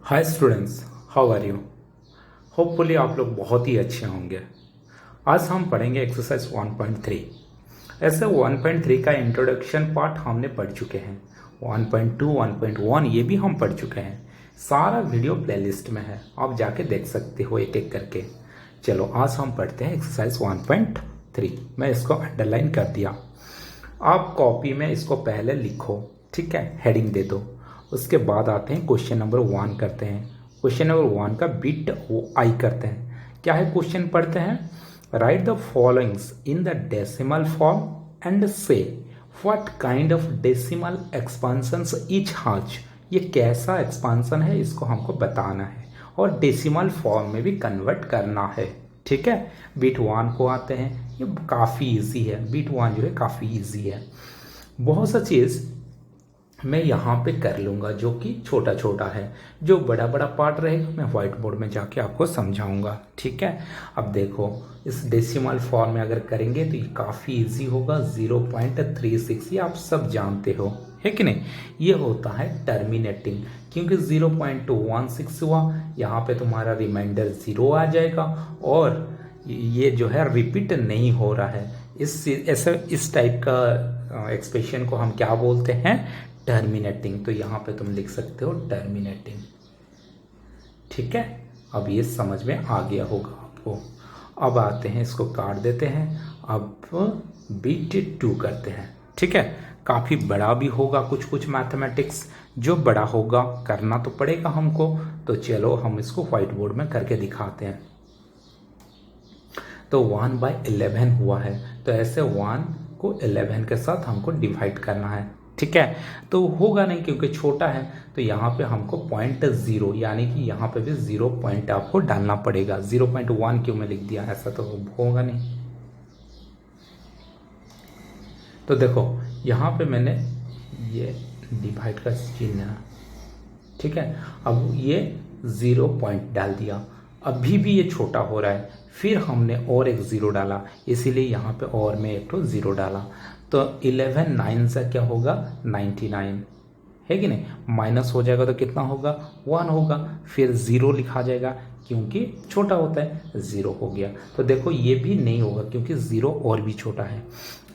Hi students, how are you. Hopefully आप लोग बहुत ही अच्छे होंगे। आज हम पढ़ेंगे एक्सरसाइज 1.3। ऐसे 1.3 का इंट्रोडक्शन पार्ट हमने पढ़ चुके हैं। 1.2 1.1 ये भी हम पढ़ चुके हैं। सारा वीडियो प्लेलिस्ट में है, आप जाके देख सकते हो एक एक करके। चलो आज हम पढ़ते हैं एक्सरसाइज 1.3। मैं इसको अंडरलाइन कर दिया। आप कॉपी में इसको पहले लिखो, ठीक है, हेडिंग दे दो। उसके बाद आते हैं क्वेश्चन नंबर 1 करते हैं। क्वेश्चन नंबर 1 का बिट आई करते हैं। क्या है क्वेश्चन, पढ़ते हैं। Write the followings in the decimal form and say what kind of decimal expansions each has. ये कैसा एक्सपांशन है इसको हमको बताना है और डेसिमल फॉर्म में भी कन्वर्ट करना है, ठीक है। बिट 1 को आते हैं। ये काफ़ी इजी है, बिट 1 जो है काफ़ी इजी है। बहुत सा चीज़ मैं यहाँ पे कर लूँगा जो कि छोटा छोटा है। जो बड़ा बड़ा पार्ट रहेगा मैं व्हाइट बोर्ड में जाके आपको समझाऊंगा, ठीक है। अब देखो, इस डेसिमल फॉर्म में अगर करेंगे तो ये काफ़ी इजी होगा। 0.36 ये आप सब जानते हो, है कि नहीं। ये होता है टर्मिनेटिंग, क्योंकि 0.16 हुआ, यहाँ पे तुम्हारा रिमाइंडर 0 आ जाएगा और ये जो है रिपीट नहीं हो रहा है। इस टाइप का एक्सप्रेशन को हम क्या बोलते हैं, टर्मिनेटिंग। तो यहाँ पे तुम लिख सकते हो टर्मिनेटिंग, ठीक है। अब ये समझ में आ गया होगा आपको। अब आते हैं, इसको काट देते हैं। अब बीट 2 करते हैं, ठीक है। काफ़ी बड़ा भी होगा कुछ कुछ मैथमेटिक्स। जो बड़ा होगा करना तो पड़ेगा हमको। तो चलो हम इसको व्हाइट बोर्ड में करके दिखाते हैं। तो 1/11 हुआ है, तो ऐसे 1 को 11 के साथ हमको डिवाइड करना है, ठीक है। तो होगा नहीं क्योंकि छोटा है, तो यहाँ पे हमको 0.0 यानी कि यहाँ पे भी 0 पॉइंट आपको डालना पड़ेगा। 0.1 क्यों मैं लिख दिया, ऐसा तो होगा नहीं। तो देखो यहाँ पे मैंने ये डिवाइड का चिन्ह, ठीक है। अब ये 0 पॉइंट डाल दिया। अभी भी ये छोटा हो रहा है, फिर हमने और एक 0 डाला, इसीलिए यहाँ पे और में एक तो 0 डाला। तो 11 9 से क्या होगा, 99, है कि नहीं। माइनस हो जाएगा तो कितना होगा, 1 होगा। फिर 0 लिखा जाएगा क्योंकि छोटा होता है, 0 हो गया। तो देखो ये भी नहीं होगा क्योंकि 0 और भी छोटा है,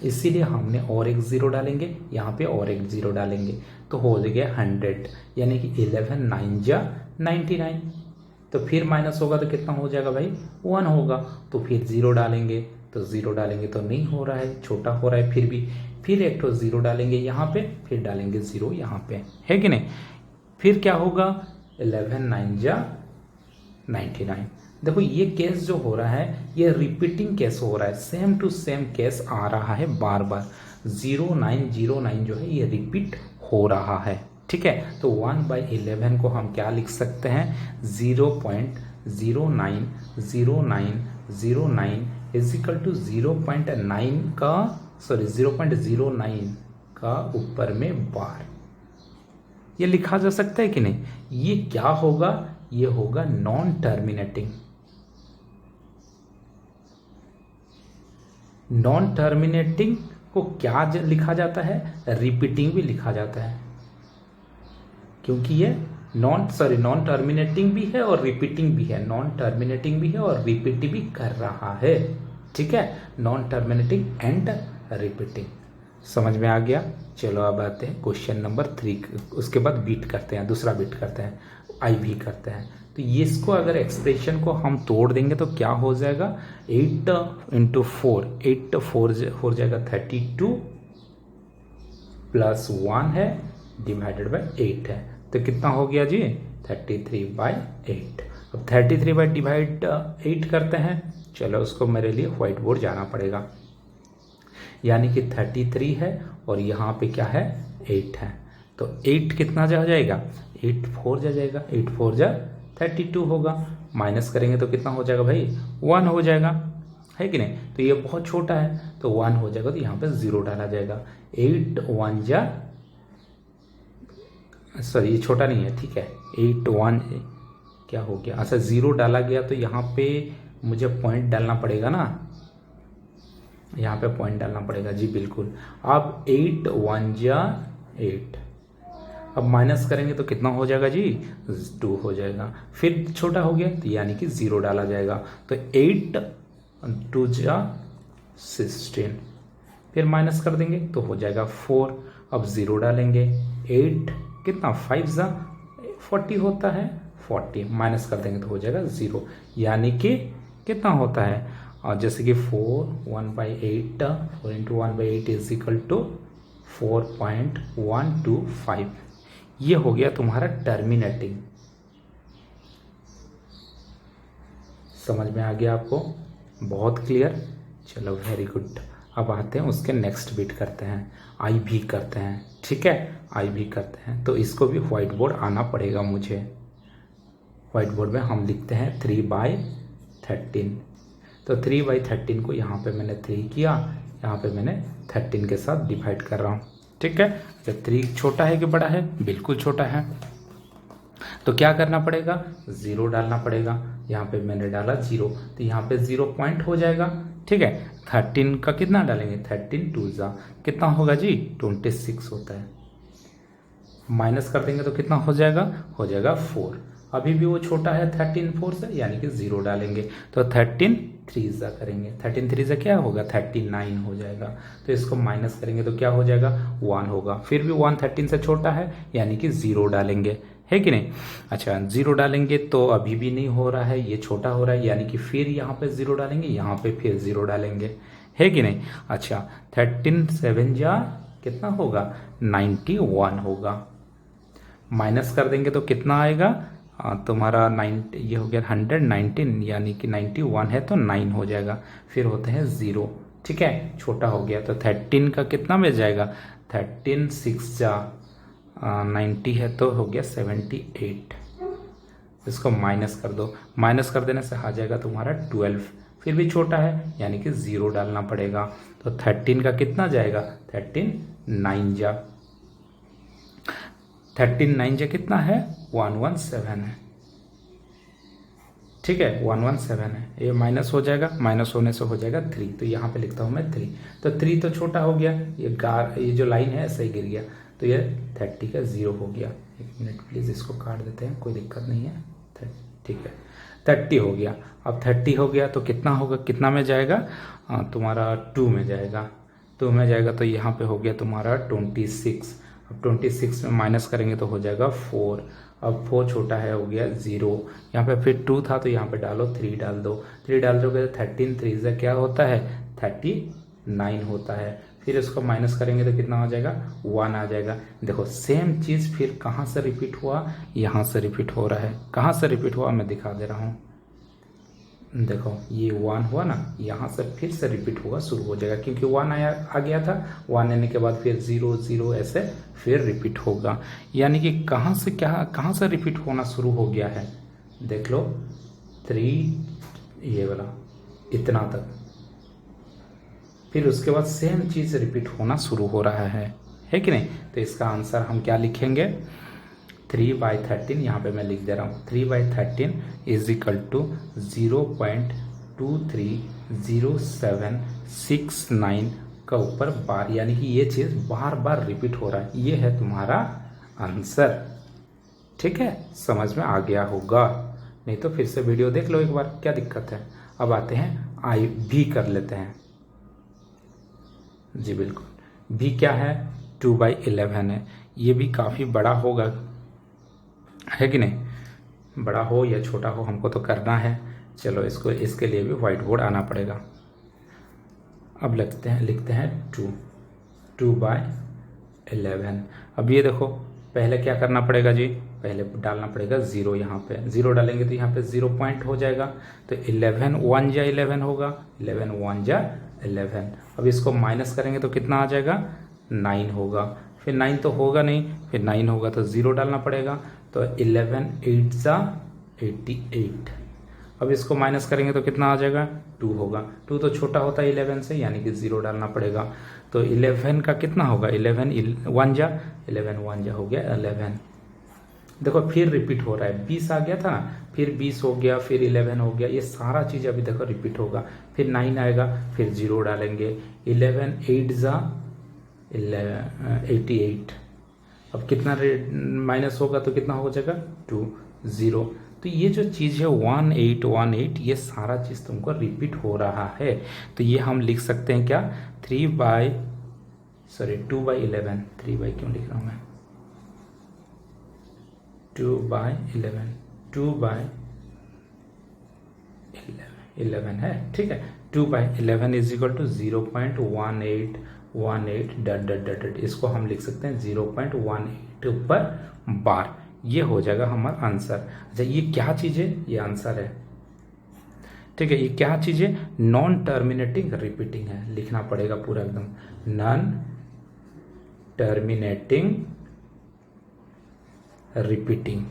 इसीलिए हमने और एक 0 डालेंगे, यहाँ पे और एक 0 डालेंगे। तो हो गया 100, यानी कि 11 9 जा 99। तो फिर माइनस होगा तो कितना हो जाएगा भाई, 1 होगा। तो फिर 0 डालेंगे, तो 0 डालेंगे तो नहीं हो रहा है, छोटा हो रहा है फिर भी। फिर एक तो 0 डालेंगे यहाँ पे, फिर डालेंगे 0 यहाँ पे, है कि नहीं। फिर क्या होगा, 11 9 जा 99। देखो ये केस जो हो रहा है ये रिपीटिंग केस हो रहा है, सेम टू सेम केस आ रहा है बार बार। 0909 जो है ये रिपीट हो रहा है, ठीक है। तो 1/11 को हम क्या लिख सकते हैं, 0.090909 इज इक्वल टू 0.9 का 0.09 का ऊपर में बार। ये लिखा जा सकता है कि नहीं। ये क्या होगा, ये होगा नॉन टर्मिनेटिंग। नॉन टर्मिनेटिंग को क्या लिखा जाता है, रिपीटिंग भी लिखा जाता है, क्योंकि ये नॉन टर्मिनेटिंग भी है और रिपीटिंग भी है। नॉन टर्मिनेटिंग भी है और रिपीट भी कर रहा है, ठीक है। नॉन टर्मिनेटिंग एंड रिपीटिंग, समझ में आ गया। चलो अब आते हैं क्वेश्चन नंबर 3। उसके बाद बीट करते हैं, दूसरा बीट करते हैं, आई भी करते हैं। तो ये इसको अगर एक्सप्रेशन को हम तोड़ देंगे तो क्या हो जाएगा, 8 × 4, 8 4 जाएगा 32 प्लस 1 है डिवाइडेड बाई 8 है, तो कितना हो गया जी, 33/8। अब 33/8 करते हैं। चलो उसको मेरे लिए व्हाइट बोर्ड जाना पड़ेगा, यानी कि 33 है और यहाँ पे क्या है, 8 है। तो 8 कितना जा जाएगा, 8 4 जा जाएगा, 8 4 जा 32 होगा। माइनस करेंगे तो कितना हो जाएगा भाई, 1 हो जाएगा, है कि नहीं। तो ये बहुत छोटा है तो 1 हो जाएगा, तो यहाँ पे 0 डाला जाएगा। 8 1 जा, सॉरी ये छोटा नहीं है, ठीक है। 8 1 क्या हो गया, अच्छा 0 डाला गया तो यहाँ पे मुझे पॉइंट डालना पड़ेगा ना, यहाँ पे पॉइंट डालना पड़ेगा जी, बिल्कुल। अब 8 1 जा 8। अब माइनस करेंगे तो कितना हो जाएगा जी, 2 हो जाएगा। फिर छोटा हो गया तो यानी कि 0 डाला जाएगा, तो 8 2 जा 16, फिर माइनस कर देंगे तो हो जाएगा 4। अब 0 डालेंगे, 8 कितना 5 जा 40 होता है, 40 माइनस कर देंगे तो हो जाएगा 0, यानी कि कितना होता है, और जैसे कि 4 1/8 4 इंटू 1/8 इज इक्वल टू 4.125। ये हो गया तुम्हारा टर्मिनेटिंग। समझ में आ गया आपको, बहुत क्लियर। चलो वेरी गुड। अब आते हैं उसके नेक्स्ट बिट करते हैं, आई भी करते हैं, ठीक है, आई भी करते हैं। तो इसको भी व्हाइट बोर्ड आना पड़ेगा मुझे। व्हाइट बोर्ड में हम लिखते हैं 3/13। तो 3/13 को यहाँ पे मैंने 3 किया, यहाँ पे मैंने 13 के साथ डिवाइड कर रहा हूँ, ठीक है। जब 3 छोटा है कि बड़ा है, बिल्कुल छोटा है, तो क्या करना पड़ेगा, 0 डालना पड़ेगा। यहाँ पे मैंने डाला 0, तो यहाँ पे 0 पॉइंट हो जाएगा, ठीक है। 13 का कितना डालेंगे, 13 2 जा कितना होगा जी, 26 होता है। माइनस कर देंगे तो कितना हो जाएगा 4। अभी भी वो छोटा है 13 4 से, यानी कि 0 डालेंगे, तो 13 3 जा करेंगे, 13 3 से क्या होगा, 39 हो जाएगा। तो इसको माइनस करेंगे तो क्या हो जाएगा, 1 होगा। फिर भी 1 13 से छोटा है, यानी कि 0 डालेंगे, है कि नहीं। अच्छा 0 डालेंगे तो अभी भी नहीं हो रहा है, ये छोटा हो रहा है, यानी कि फिर यहाँ पे 0 डालेंगे, यहाँ पे फिर 0 डालेंगे, है कि नहीं। अच्छा 13 7 जा कितना होगा, 91 होगा। माइनस कर देंगे तो कितना आएगा, तुम्हारा 9, ये हो गया 119, यानी कि 91 है तो 9 हो जाएगा। फिर होते हैं 0, ठीक है, छोटा हो गया, तो 13 का कितना में जाएगा, 13 6 जा 90 है तो हो गया 78। इसको माइनस कर दो, माइनस कर देने से आ जाएगा तुम्हारा 12। फिर भी छोटा है, यानी कि 0 डालना पड़ेगा। तो 13 का कितना जाएगा, 13 9 जा 13 9 जा कितना है, 117 है, ठीक है, 117 है। ये माइनस हो जाएगा, माइनस होने से हो जाएगा 3, तो यहाँ पे लिखता हूँ मैं 3। तो 3 तो छोटा हो गया, ये जो लाइन है ऐसे ही गिर गया, तो ये 30 का 0 हो गया। एक मिनट प्लीज़, इसको काट देते हैं, कोई दिक्कत नहीं है, ठीक है, 30 हो गया। अब 30 हो गया तो कितना होगा, कितना में जाएगा, तुम्हारा 2 में जाएगा, 2 में जाएगा, तो यहाँ पे हो गया तुम्हारा 26। अब 26 में माइनस करेंगे तो हो जाएगा 4। अब 4 छोटा है, हो गया 0। यहाँ पे फिर 2 था तो यहाँ पे डालो 3 डाल दो, 3 डाल दोगे तो 13 3 से क्या होता है, 39 होता है। फिर इसको माइनस करेंगे तो कितना हो जाएगा, 1 आ जाएगा। देखो सेम चीज़ फिर कहाँ से रिपीट हुआ, यहाँ से रिपीट हो रहा है। कहाँ से रिपीट हुआ मैं दिखा दे रहा हूँ। देखो ये 1 हुआ ना, यहाँ से फिर से रिपीट होगा, शुरू हो जाएगा, क्योंकि 1 आ गया था। 1 आने के बाद फिर 0 0 ऐसे फिर रिपीट होगा। यानी कि कहाँ से रिपीट होना शुरू हो गया है, देख लो 3 ये वाला इतना तक, फिर उसके बाद सेम चीज़ रिपीट होना शुरू हो रहा है कि नहीं। तो इसका आंसर हम क्या लिखेंगे, 3/13, यहाँ पे मैं लिख दे रहा हूँ 3/13 इज इक्वल टू 0.230769 का ऊपर बार, यानी कि ये चीज़ बार बार रिपीट हो रहा है। ये है तुम्हारा आंसर, ठीक है, समझ में आ गया होगा। नहीं तो फिर से वीडियो देख लो एक बार, क्या दिक्कत है। अब आते हैं आई भी कर लेते हैं जी, बिल्कुल। भी क्या है, 2/11 है। ये भी काफ़ी बड़ा होगा, है कि नहीं। बड़ा हो या छोटा हो हमको तो करना है। चलो इसके लिए भी व्हाइट बोर्ड आना पड़ेगा। अब लिखते हैं 2/11। अब ये देखो पहले क्या करना पड़ेगा जी, पहले डालना पड़ेगा 0। यहाँ पे 0 डालेंगे तो यहाँ पे 0 पॉइंट हो जाएगा, तो 11 1 जा 11 होगा, 11 1 जा 11। अब इसको माइनस करेंगे तो कितना आ जाएगा, 9 होगा। फिर 9 तो होगा नहीं, फिर 9 होगा तो 0 डालना पड़ेगा, तो 11 8 जा 88। अब इसको माइनस करेंगे तो कितना आ जाएगा, 2 होगा। 2 तो छोटा होता है 11 से, यानी कि 0 डालना पड़ेगा। तो 11 का कितना होगा, 11 1 जा 11 1 जा हो गया 11। देखो फिर रिपीट हो रहा है, 20 आ गया था ना, फिर 20 हो गया, फिर 11 हो गया, ये सारा चीज़ अभी देखो रिपीट होगा। फिर 9 आएगा, फिर 0 डालेंगे, 11 8 जा 88, अब कितना माइनस होगा तो कितना हो जाएगा 2 0। तो ये जो चीज़ है 1818 ये सारा चीज़ तुमको रिपीट हो रहा है। तो ये हम लिख सकते हैं क्या 2/11 3 बाई क्यों लिख रहा हूँ मैं 2/11 2/11 है। ठीक है 2/11 इज इक्वल टू 0.1818 डट डट डट डट इसको हम लिख सकते हैं 0.18 पर बार। ये हो जाएगा हमारा आंसर। अच्छा ये क्या चीज़ है ये आंसर है। ठीक है ये क्या चीज़ है नॉन टर्मिनेटिंग रिपीटिंग है। लिखना पड़ेगा पूरा एकदम नॉन टर्मिनेटिंग रिपीटिंग।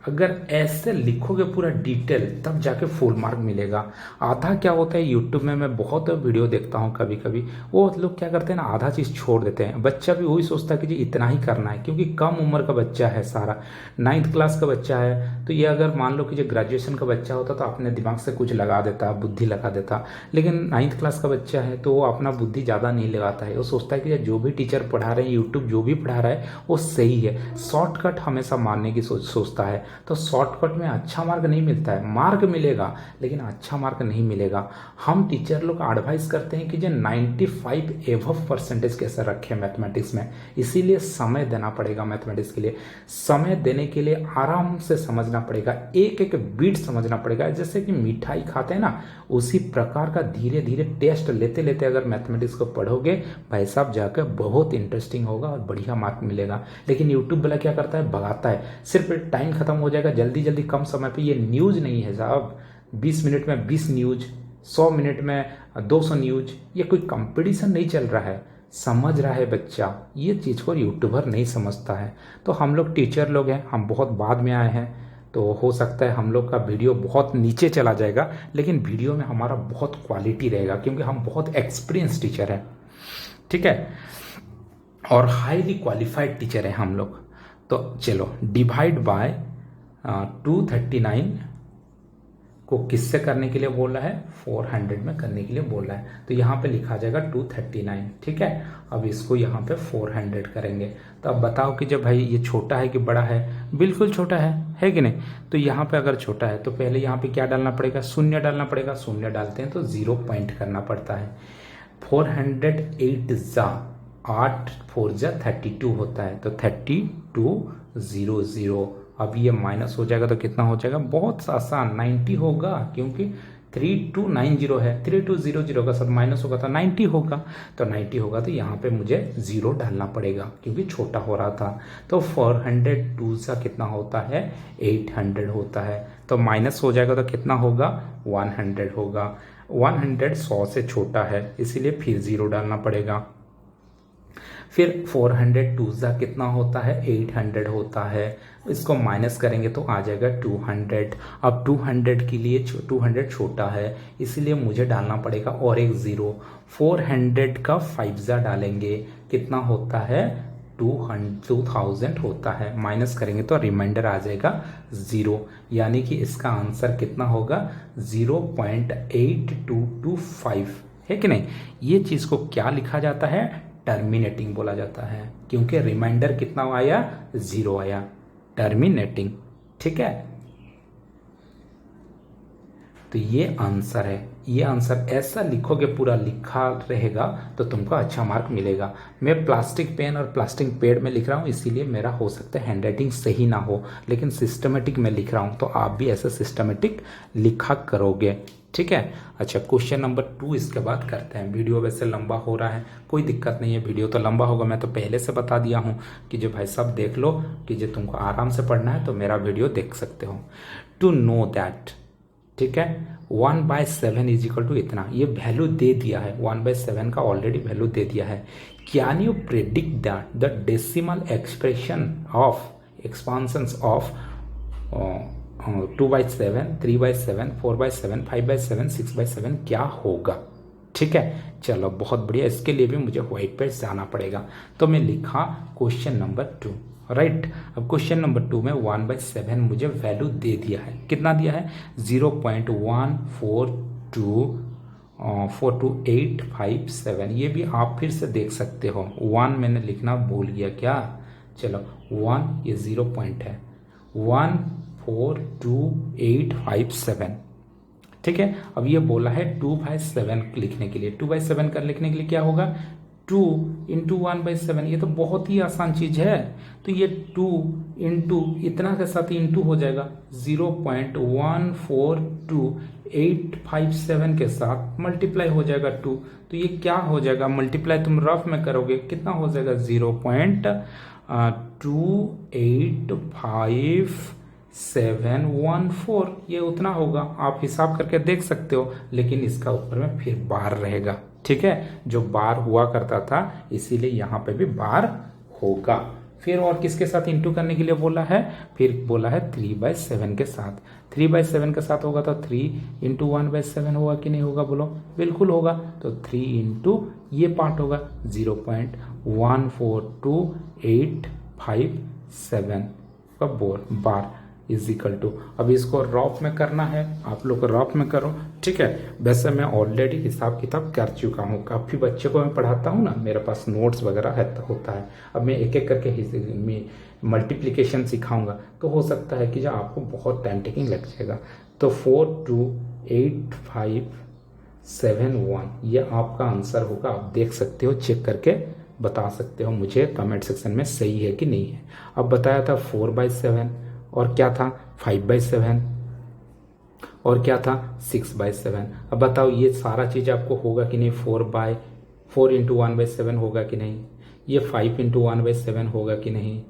अगर ऐसे लिखोगे पूरा डिटेल तब जाके फुल मार्क मिलेगा। आधा क्या होता है यूट्यूब में मैं बहुत वीडियो देखता हूँ कभी कभी वो लोग क्या करते हैं ना आधा चीज़ छोड़ देते हैं। बच्चा भी वही सोचता है कि जी इतना ही करना है क्योंकि कम उम्र का बच्चा है सारा 9th क्लास का बच्चा है। तो ये अगर मान लो कि जो ग्रेजुएशन का बच्चा होता तो अपने दिमाग से कुछ लगा देता बुद्धि लगा देता। लेकिन 9th क्लास का बच्चा है तो वो अपना बुद्धि ज़्यादा नहीं लगाता है। वो सोचता है कि जो भी टीचर पढ़ा रहे हैं यूट्यूब जो भी पढ़ा रहा है वो सही है। शॉर्टकट हमेशा मारने की सोचता है। तो शॉर्टकट में अच्छा मार्क नहीं मिलता है। मार्क मिलेगा लेकिन अच्छा मार्क नहीं मिलेगा। हम टीचर लोग एडवाइस करते हैं कि जो 95 एबव परसेंटेज कैसे रखें मैथमेटिक्स में। इसीलिए समय देना पड़ेगा मैथमेटिक्स के लिए। समय देने के लिए आराम से समझना पड़ेगा एक एक बीट समझना पड़ेगा। जैसे कि मिठाई खाते हैं ना उसी प्रकार का धीरे धीरे टेस्ट लेते लेते अगर मैथमेटिक्स को पढ़ोगे भाई साहब जाकर बहुत इंटरेस्टिंग होगा और बढ़िया मार्क मिलेगा। लेकिन यूट्यूब वाला क्या करता है भगाता है। सिर्फ टाइम खत्म हो जाएगा जल्दी जल्दी कम समय पे। ये न्यूज़ नहीं है साहब 20 मिनट में 20 न्यूज 100 मिनट में 200 न्यूज। ये कोई कंपटीशन नहीं चल रहा है। समझ रहा है बच्चा ये चीज़ को यूट्यूबर नहीं समझता है। तो हम लोग टीचर लोग हैं हम बहुत बाद में आए हैं तो हो सकता है हम लोग का वीडियो बहुत नीचे चला जाएगा लेकिन वीडियो में हमारा बहुत क्वालिटी रहेगा क्योंकि हम बहुत एक्सपीरियंस टीचर हैं। ठीक है और हाईली क्वालिफाइड टीचर है हम लोग। तो चलो डिवाइड बाय 239 को किससे करने के लिए बोल रहा है 400 में करने के लिए बोल रहा है। तो यहाँ पे लिखा जाएगा 239। ठीक है अब इसको यहाँ पे 400 करेंगे। तो अब बताओ कि जब भाई ये छोटा है कि बड़ा है। बिल्कुल छोटा है कि नहीं। तो यहाँ पे अगर छोटा है तो पहले यहाँ पे क्या डालना पड़ेगा शून्य डालना पड़ेगा। शून्य डालते हैं तो 0 पॉइंट करना पड़ता है। 408 जा 8 4 जा 32 होता है तो 3200। अब ये माइनस हो जाएगा तो कितना हो जाएगा बहुत आसान 90 होगा क्योंकि 3290 है। 3200 का साथ माइनस होगा तो 90 होगा। तो 90 होगा तो यहाँ पे मुझे 0 डालना पड़ेगा क्योंकि छोटा हो रहा था। तो 402 का कितना होता है 800 होता है। तो माइनस हो जाएगा तो कितना होगा 100 होगा। 100 100 से छोटा है इसीलिए फिर 0 डालना पड़ेगा। फिर 402 का कितना होता है 800 होता है। इसको माइनस करेंगे तो आ जाएगा 200। अब 200 के लिए 200 छोटा है इसीलिए मुझे डालना पड़ेगा और एक 0। 400 का 5 डालेंगे कितना होता है 2000 होता है। माइनस करेंगे तो रिमाइंडर आ जाएगा 0 यानी कि इसका आंसर कितना होगा 0.8225 है कि नहीं। ये चीज़ को क्या लिखा जाता है टर्मिनेटिंग बोला जाता है क्योंकि रिमाइंडर कितना आया 0 आया टर्मिनेटिंग। ठीक है तो ये आंसर है। ये आंसर ऐसा लिखोगे पूरा लिखा रहेगा तो तुमको अच्छा मार्क मिलेगा। मैं प्लास्टिक पेन और प्लास्टिक पैड में लिख रहा हूँ इसीलिए मेरा हो सकता है हैंडराइटिंग सही ना हो लेकिन सिस्टमेटिक में लिख रहा हूँ तो आप भी ऐसा सिस्टमेटिक लिखा करोगे। ठीक है अच्छा क्वेश्चन नंबर 2 इसके बाद करते हैं। वीडियो वैसे लंबा हो रहा है कोई दिक्कत नहीं है। वीडियो तो लंबा होगा मैं तो पहले से बता दिया हूँ कि जो भाई साहब देख लो कि जो तुमको आराम से पढ़ना है तो मेरा वीडियो देख सकते हो। टू नो दैट ठीक है 1/7 इज इक्वल टू इतना ये वैल्यू दे दिया है 1/7 का ऑलरेडी वैल्यू दे दिया है। Can you predict that the decimal expression of expansions of 2/7 3/7 4/7 5/7 6/7 क्या होगा। ठीक है चलो बहुत बढ़िया। इसके लिए भी मुझे व्हाइट पेज जाना पड़ेगा तो मैं लिखा क्वेश्चन नंबर 2 राइट। अब क्वेश्चन नंबर 2 में 1/7 मुझे वैल्यू दे दिया है। कितना दिया है 0.142 42857, ये भी आप फिर से देख सकते हो। 1 मैंने लिखना भूल गया क्या, चलो 1 ये 0 पॉइंट है, 142857, ठीक है। अब ये बोला है 2/7 लिखने के लिए, 2/7 का लिखने के लिए क्या होगा, 2 इंटू 1/7, ये तो बहुत ही आसान चीज है। तो ये 2 इंटू इतना के साथ इंटू हो जाएगा, 0.142857 के साथ मल्टीप्लाई हो जाएगा 2, तो ये क्या हो जाएगा, मल्टीप्लाई तुम रफ में करोगे कितना हो जाएगा, 0.285714, ये उतना होगा, आप हिसाब करके देख सकते हो। लेकिन इसका ऊपर में फिर बार रहेगा, ठीक है, जो बार हुआ करता था इसीलिए यहाँ पे भी बार होगा। फिर और किसके साथ इंटू करने के लिए बोला है, फिर बोला है 3/7 के साथ। 3/7 के साथ होगा तो 3 इंटू 1/7 होगा कि नहीं होगा, बोलो बिल्कुल होगा। तो 3 इंटू ये पार्ट होगा 0.142857 का बार इज इक्वल टू। अब इसको रफ में करना है, आप लोग रफ में करो, ठीक है। वैसे मैं ऑलरेडी हिसाब किताब कर चुका हूँ, काफ़ी बच्चे को मैं पढ़ाता हूँ ना, मेरे पास नोट्स वगैरह होता है। अब मैं एक एक करके मल्टीप्लिकेशन सिखाऊंगा, तो हो सकता है कि जो आपको बहुत टाइम टेकिंग लग जाएगा। तो 42857 ये आपका आंसर होगा, आप देख सकते हो, चेक करके बता सकते हो मुझे कमेंट सेक्शन में सही है कि नहीं है। अब बताया था 4/7, और क्या था 5/7, और क्या था 6/7। अब बताओ ये सारा चीज आपको होगा कि नहीं, 4 इंटू 1/7 होगा कि नहीं, ये 5 इंटू 1/7 होगा कि नहीं,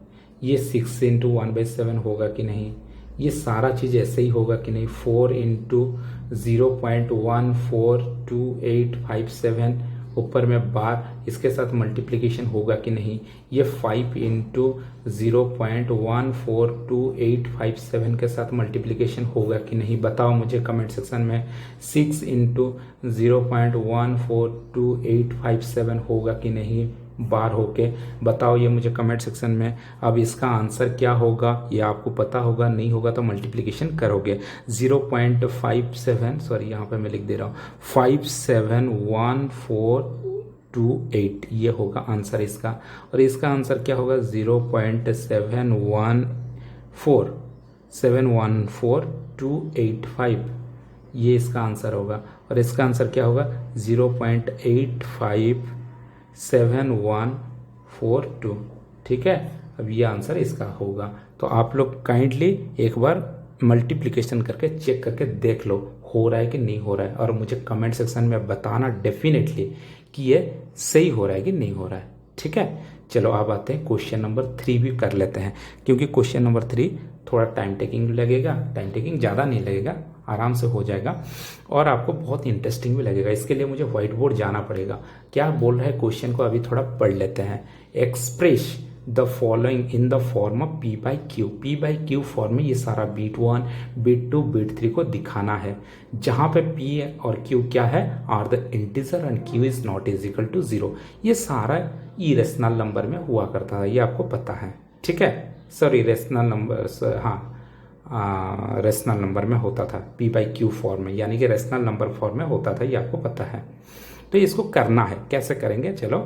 ये 6 इंटू 1/7 होगा कि नहीं, ये सारा चीज ऐसे ही होगा कि नहीं, 4 इंटू 0.142857 ऊपर में बार, इसके साथ मल्टीप्लिकेशन होगा कि नहीं, ये 5 इंटू 0.142857 के साथ मल्टीप्लिकेशन होगा कि नहीं, बताओ मुझे कमेंट सेक्शन में। 6 इंटू 0.142857 होगा कि नहीं, बार होके बताओ ये मुझे कमेंट सेक्शन में। अब इसका आंसर क्या होगा ये आपको पता होगा, नहीं होगा तो मल्टीप्लिकेशन करोगे। 0.57, सॉरी यहाँ पे मैं लिख दे रहा हूँ 571428, ये होगा आंसर इसका। और इसका आंसर क्या होगा, 0.714285, ये इसका आंसर होगा। और इसका आंसर क्या होगा, 0.857142, ठीक है। अब ये आंसर इसका होगा। तो आप लोग काइंडली एक बार मल्टीप्लिकेशन करके चेक करके देख लो हो रहा है कि नहीं हो रहा है, और मुझे कमेंट सेक्शन में बताना डेफिनेटली कि ये सही हो रहा है कि नहीं हो रहा है, ठीक है। चलो अब आते हैं क्वेश्चन नंबर 3 भी कर लेते हैं, क्योंकि क्वेश्चन नंबर 3 थोड़ा टाइम टेकिंग लगेगा, टाइम टेकिंग ज़्यादा नहीं लगेगा, आराम से हो जाएगा और आपको बहुत इंटरेस्टिंग भी लगेगा। इसके लिए मुझे व्हाइट बोर्ड जाना पड़ेगा। क्या बोल रहा है क्वेश्चन को अभी थोड़ा पढ़ लेते हैं। Express the following in the form of P/Q form में ये सारा बीट 1 बीट 2 बीट 3 को दिखाना है, जहां पे P और Q क्या है, are the integer and Q is not is equal to 0। ये सारा इरेशनल नंबर में हुआ करता है, ये आपको पता है, ठीक है। सॉरी रेशनल नंबर, हाँ रेशनल नंबर में होता था P/Q फॉर्म में, यानी कि रेशनल नंबर फॉर्म में होता था, ये आपको पता है। तो इसको करना है, कैसे करेंगे, चलो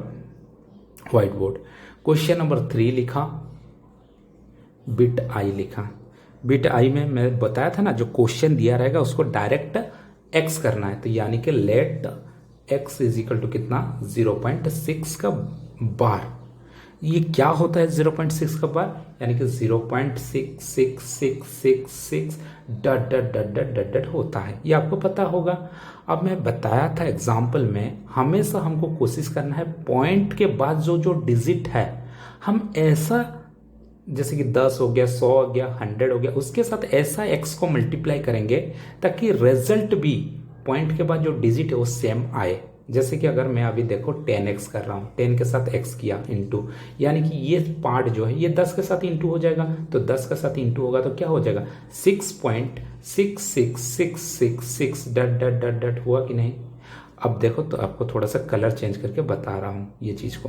व्हाइट बोर्ड। क्वेश्चन नंबर 3 लिखा, बिट आई लिखा। बिट आई में मैं बताया था ना, जो क्वेश्चन दिया रहेगा उसको डायरेक्ट एक्स करना है, तो यानी कि let X is equal to कितना, 0.6 का बार। ये क्या होता है 0.6 का बार, यानी कि 0.66666 डट डट डट डट डट डट होता है, ये आपको पता होगा। अब मैं बताया था एग्जाम्पल में, हमेशा हमको कोशिश करना है पॉइंट के बाद जो जो डिजिट है हम ऐसा, जैसे कि 10 हो गया, 100 हो गया, 100 हो गया, उसके साथ ऐसा x को मल्टीप्लाई करेंगे ताकि रिजल्ट भी पॉइंट के बाद जो डिजिट है वो सेम आए। जैसे कि अगर मैं अभी देखो 10x कर रहा हूँ, 10 के साथ x किया इंटू, यानी कि ये पार्ट जो है ये 10 के साथ इंटू हो जाएगा, तो 10 के साथ इंटू होगा तो क्या हो जाएगा 6.66666 डट डट डट डट, हुआ कि नहीं। अब देखो तो आपको थोड़ा सा कलर चेंज करके बता रहा हूँ ये चीज को।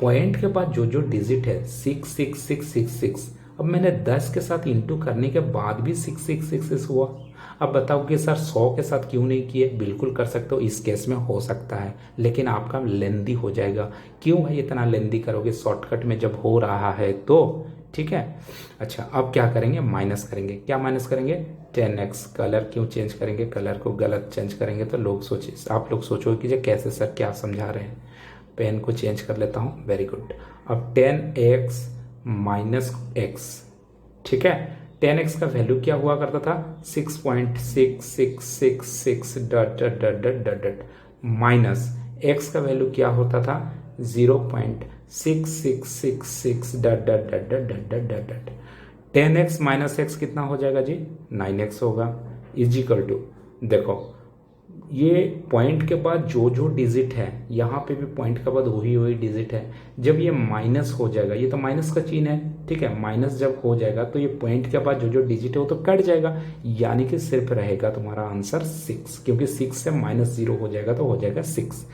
पॉइंट के बाद जो जो डिजिट है 66666 अब मैंने 10 के साथ इंटू करने के बाद भी 666 हुआ। अब बताओ कि सर 100 के साथ क्यों नहीं किए? बिल्कुल कर सकते हो, इस केस में हो सकता है, लेकिन आपका लेंदी हो जाएगा। क्यों भाई इतना लेंदी करोगे? शॉर्टकट में जब हो रहा है तो ठीक है। अच्छा, अब क्या करेंगे? माइनस करेंगे। क्या माइनस करेंगे? 10x। कलर क्यों चेंज करेंगे? कलर को गलत चेंज करेंगे तो आप लोग सोचोगे कि कैसे सर क्या समझा रहे हैं। पेन को चेंज कर लेता हूँ। Very good. अब 10x माइनस एक्स, ठीक है। 10x का वैल्यू क्या हुआ करता था? 6.6666 डट डट डट डट डट डट माइनस x का वैल्यू क्या होता था? 0.6666 डट डट डट डट डट डट डट डट 10x माइनस एक्स कितना हो जाएगा जी? 9x होगा। इजिकल टू, देखो ये पॉइंट के बाद जो जो डिजिट है, यहाँ पे भी पॉइंट के बाद वही वही डिजिट है। जब ये माइनस हो जाएगा, ये तो माइनस का चिन्ह है, ठीक है। माइनस जब हो जाएगा तो ये पॉइंट के बाद जो जो डिजिट है वो तो कट जाएगा, यानी कि सिर्फ रहेगा तुम्हारा आंसर 6, क्योंकि 6 से -0 हो जाएगा तो हो जाएगा 6।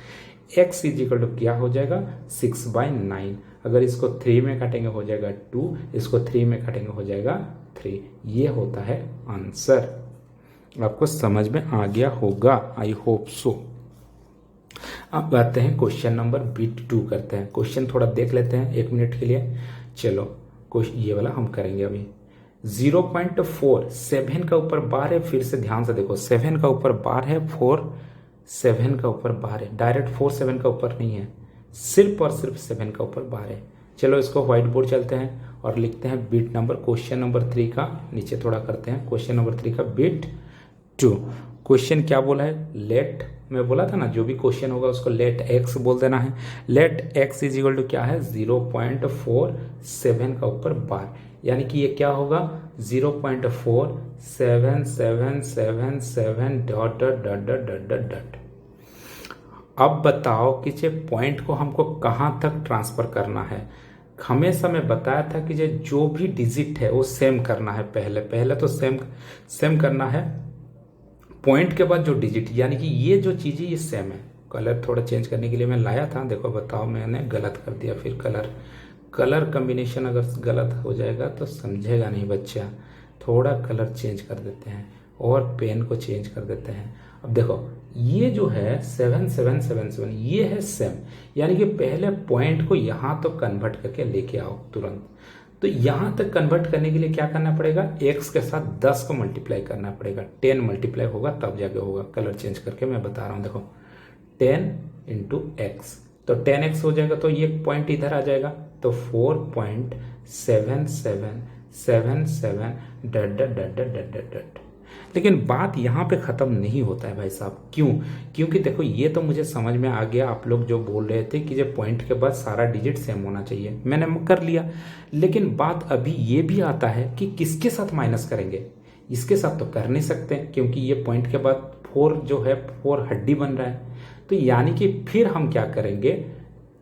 x इजिकल टू क्या हो जाएगा? 6/9। अगर इसको 3 में काटेंगे हो जाएगा 2, इसको 3 में काटेंगे हो जाएगा 3। ये होता है आंसर। आपको समझ में आ गया होगा, आई होप सो। अब आते हैं क्वेश्चन नंबर बिट 2 करते हैं। क्वेश्चन थोड़ा देख लेते हैं 1 मिनट के लिए। चलो ये वाला हम करेंगे अभी। 0.4 7 का ऊपर बार है। फिर से ध्यान से देखो, 7 का ऊपर बार है, 4 7 का ऊपर बार है। डायरेक्ट 4 7 का ऊपर नहीं है, सिर्फ और सिर्फ 7 का ऊपर बार है। चलो इसको व्हाइट बोर्ड चलते हैं और लिखते हैं बिट नंबर क्वेश्चन नंबर 3 का। नीचे थोड़ा करते हैं क्वेश्चन नंबर 3 का बिट 2। क्वेश्चन क्या बोला है? लेट, मैं बोला था ना जो भी क्वेश्चन होगा उसको लेट एक्स बोल देना है। Let X is equal to क्या है? 0.47 का ऊपर बार, यानी कि ये क्या होगा? 0.477777 dot dot dot dot dot dot dot. अब बताओ कि ये पॉइंट को हमको कहाँ तक ट्रांसफर करना है। हमेशा मैं बताया था कि जो भी डिजिट है वो सेम करना है। पहले तो सेम करना है। पॉइंट के बाद जो डिजिट, यानी कि ये जो चीज़ें ये सेम है। कलर थोड़ा चेंज करने के लिए मैं लाया था, देखो बताओ मैंने गलत कर दिया। फिर कलर कम्बिनेशन अगर गलत हो जाएगा तो समझेगा नहीं बच्चा। थोड़ा कलर चेंज कर देते हैं और पेन को चेंज कर देते हैं। अब देखो ये जो है 7777 ये है सेम, यानी कि पहले पॉइंट को यहाँ तो कन्वर्ट करके लेके आओ तुरंत। तो यहां तक कन्वर्ट करने के लिए क्या करना पड़ेगा? x के साथ 10 को मल्टीप्लाई करना पड़ेगा। 10 मल्टीप्लाई होगा तब जाके होगा। कलर चेंज करके मैं बता रहा हूं, देखो 10 इंटू एक्स, तो 10x हो जाएगा। तो ये पॉइंट इधर आ जाएगा, तो 4.7777 डट डट डट डट डट डट डट। लेकिन बात यहाँ पे ख़त्म नहीं होता है भाई साहब। क्यों? क्योंकि देखो ये तो मुझे समझ में आ गया, आप लोग जो बोल रहे थे कि जो पॉइंट के बाद सारा डिजिट सेम होना चाहिए, मैंने कर लिया। लेकिन बात अभी ये भी आता है कि किसके साथ माइनस करेंगे। इसके साथ तो कर नहीं सकते, क्योंकि ये पॉइंट के बाद 4 जो है 4 हड्डी बन रहा है। तो यानी कि फिर हम क्या करेंगे?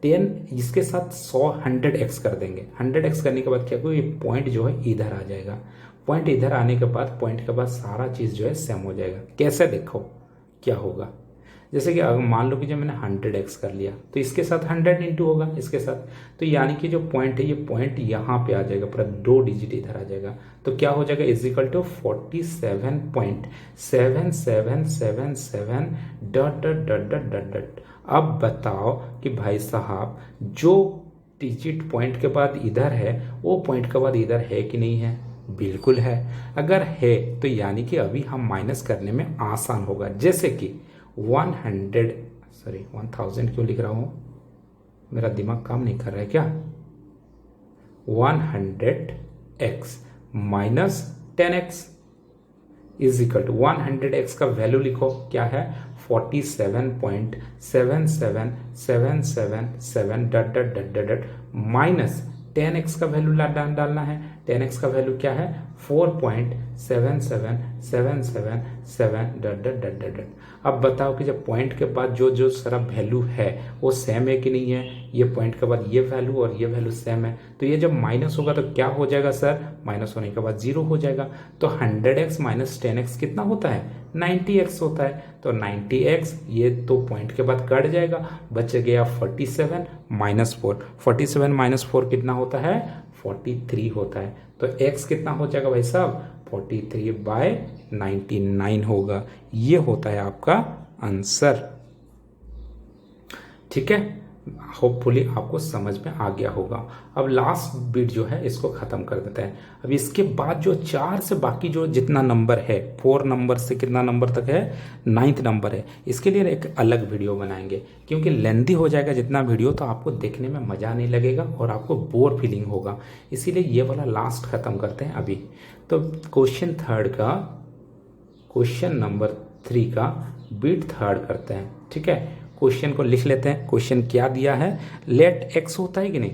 10 इसके साथ 100x कर देंगे। 100x करने के बाद क्या होगा? ये पॉइंट जो है इधर आ जाएगा। पॉइंट इधर आने के बाद पॉइंट के बाद सारा चीज़ जो है सेम हो जाएगा। कैसे? देखो क्या होगा। जैसे कि अगर मान लो कि जब मैंने 100x कर लिया तो इसके साथ 100 इंटू होगा इसके साथ, तो यानी कि जो पॉइंट है ये पॉइंट यहाँ पे आ जाएगा, पूरा 2 डिजिट इधर आ जाएगा। तो क्या हो जाएगा? Is equal to 47.7777 dot dot dot dot dot dot. अब बताओ कि भाई साहब जो डिजिट पॉइंट के बाद इधर है वो पॉइंट के बाद इधर है कि नहीं है? बिल्कुल है। अगर है तो यानी कि अभी हम माइनस करने में आसान होगा। जैसे कि 1000 क्यों लिख रहा हूं? मेरा दिमाग काम नहीं कर रहा है क्या? 100x minus 10x is equal to 100x का वैल्यू लिखो क्या है? 47.77777 डट डट डट डट डट माइनस 10x का वैल्यू डालना है। 10x का वैल्यू क्या है? 4.77777 डट डट डट डट डट। अब बताओ कि जब पॉइंट के बाद जो जो सारा वैल्यू है वो सेम है कि नहीं है? ये पॉइंट के बाद ये वैल्यू और ये वैल्यू सेम है, तो ये जब माइनस होगा तो क्या हो जाएगा सर? माइनस होने के बाद 0 हो जाएगा। तो 100x माइनस 10x कितना होता है? 90x होता है। तो 90x ये तो पॉइंट के बाद कट जाएगा, बच गया 47 माइनस 4। 47 माइनस 4 कितना होता है? 43 होता है। तो x कितना हो जाएगा भाई साहब, 43/99 होगा। ये होता है आपका आंसर। ठीक है, होपफुली आपको समझ में आ गया होगा। अब लास्ट बिट जो है इसको खत्म कर देते हैं। अब इसके बाद जो 4 से बाकी जो जितना नंबर है, 4 नंबर से कितना नंबर तक है, 9th नंबर है, इसके लिए एक अलग वीडियो बनाएंगे, क्योंकि लेंथी हो जाएगा जितना वीडियो तो आपको देखने में मज़ा नहीं लगेगा और आपको बोर फीलिंग होगा। इसीलिए ये वाला लास्ट खत्म करते हैं अभी। तो क्वेश्चन नंबर 3 का बिट 3 करते हैं। ठीक है, क्वेश्चन को लिख लेते हैं। क्वेश्चन क्या दिया है, लेट एक्स होता है कि नहीं,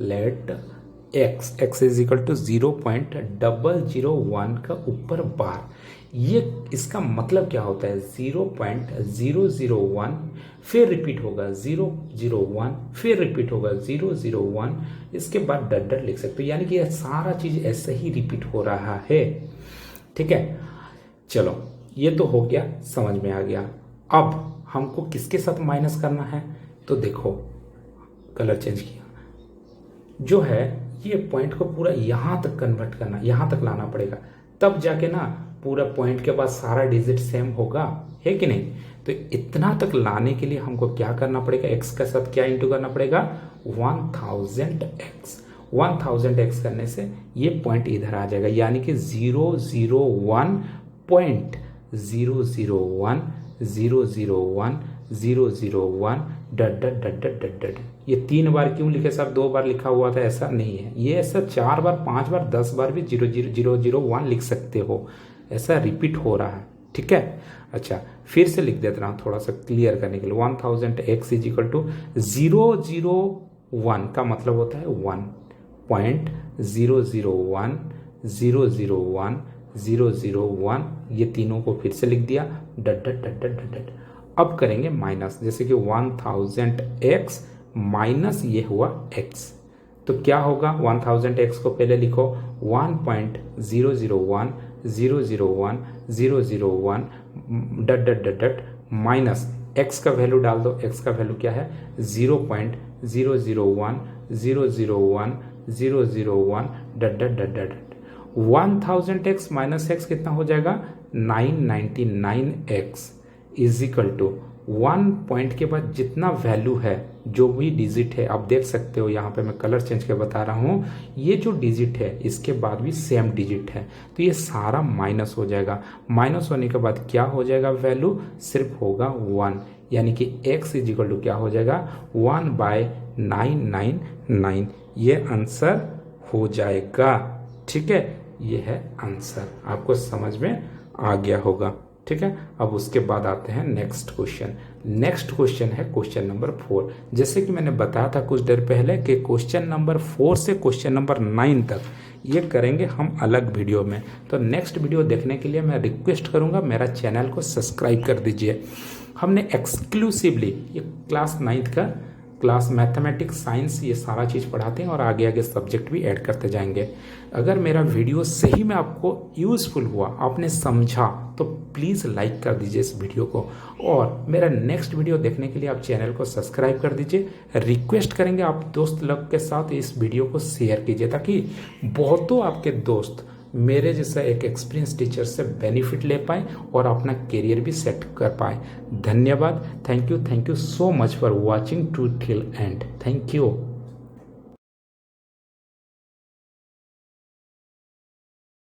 let X is equal to 0.001 का ऊपर बार। ये इसका मतलब क्या होता है, 0.001 फिर रिपीट होगा 001 फिर रिपीट होगा 001, इसके बाद डट लिख सकते हो, यानी कि यह सारा चीज ऐसे ही रिपीट हो रहा है। ठीक है, चलो ये तो हो गया, समझ में आ गया। अब हमको किसके साथ माइनस करना है, तो देखो कलर चेंज किया, जो है ये पॉइंट को पूरा यहां तक कन्वर्ट करना, यहां तक लाना पड़ेगा, तब जाके ना पूरा पॉइंट के बाद सारा डिजिट सेम होगा, है कि नहीं। तो इतना तक लाने के लिए हमको क्या करना पड़ेगा, एक्स के साथ क्या इंटू करना पड़ेगा, 1000x। 1000x करने से ये पॉइंट इधर आ जाएगा, यानी कि 001.001 डट। ये 3 बार क्यों लिखे सर, 2 बार लिखा हुआ था, ऐसा नहीं है, ये ऐसा 4 बार 5 बार 10 बार भी 00001 लिख सकते हो, ऐसा रिपीट हो रहा है। ठीक है, अच्छा फिर से लिख देता हूँ थोड़ा सा क्लियर करने के लिए। 1000x इज इक्वल टू 001 का मतलब होता है 1.001 ये तीनों को फिर से लिख दिया, डट। अब करेंगे माइनस, जैसे कि 1000x माइनस ये हुआ x, तो क्या होगा, 1000x को पहले लिखो 1.001 डट माइनस x का वैल्यू डाल दो, x का वैल्यू क्या है 0.001 डट 1000x माइनस x कितना हो जाएगा 999x is equal to 1 point के बाद जितना वैल्यू है, जो भी डिजिट है, आप देख सकते हो यहाँ पे मैं कलर चेंज के बता रहा हूँ, ये जो डिजिट है इसके बाद भी सेम डिजिट है, तो ये सारा माइनस हो जाएगा। माइनस होने के बाद क्या हो जाएगा, वैल्यू सिर्फ होगा 1, यानी कि x इज इक्वल टू क्या हो जाएगा 1/999, ये आंसर हो जाएगा। ठीक है, ये है आंसर, आपको समझ में आ गया होगा। ठीक है, अब उसके बाद आते हैं नेक्स्ट क्वेश्चन। नेक्स्ट क्वेश्चन है क्वेश्चन नंबर 4। जैसे कि मैंने बताया था कुछ देर पहले कि क्वेश्चन नंबर 4 से क्वेश्चन नंबर 9 तक ये करेंगे हम अलग वीडियो में। तो नेक्स्ट वीडियो देखने के लिए मैं रिक्वेस्ट करूंगा मेरा चैनल को सब्सक्राइब कर दीजिए। हमने एक्सक्लूसिवली ये क्लास 9th का क्लास मैथमेटिक्स, साइंस, ये सारा चीज़ पढ़ाते हैं और आगे आगे सब्जेक्ट भी ऐड करते जाएंगे। अगर मेरा वीडियो सही में आपको यूज़फुल हुआ, आपने समझा, तो प्लीज़ लाइक कर दीजिए इस वीडियो को, और मेरा नेक्स्ट वीडियो देखने के लिए आप चैनल को सब्सक्राइब कर दीजिए। रिक्वेस्ट करेंगे आप दोस्त लोग के साथ इस वीडियो को शेयर कीजिए, ताकि बहुतों आपके दोस्त मेरे जैसा एक एक्सपीरियंस टीचर से बेनिफिट ले पाए और अपना करियर भी सेट कर पाए। धन्यवाद, thank you so much for watching to till end, thank you.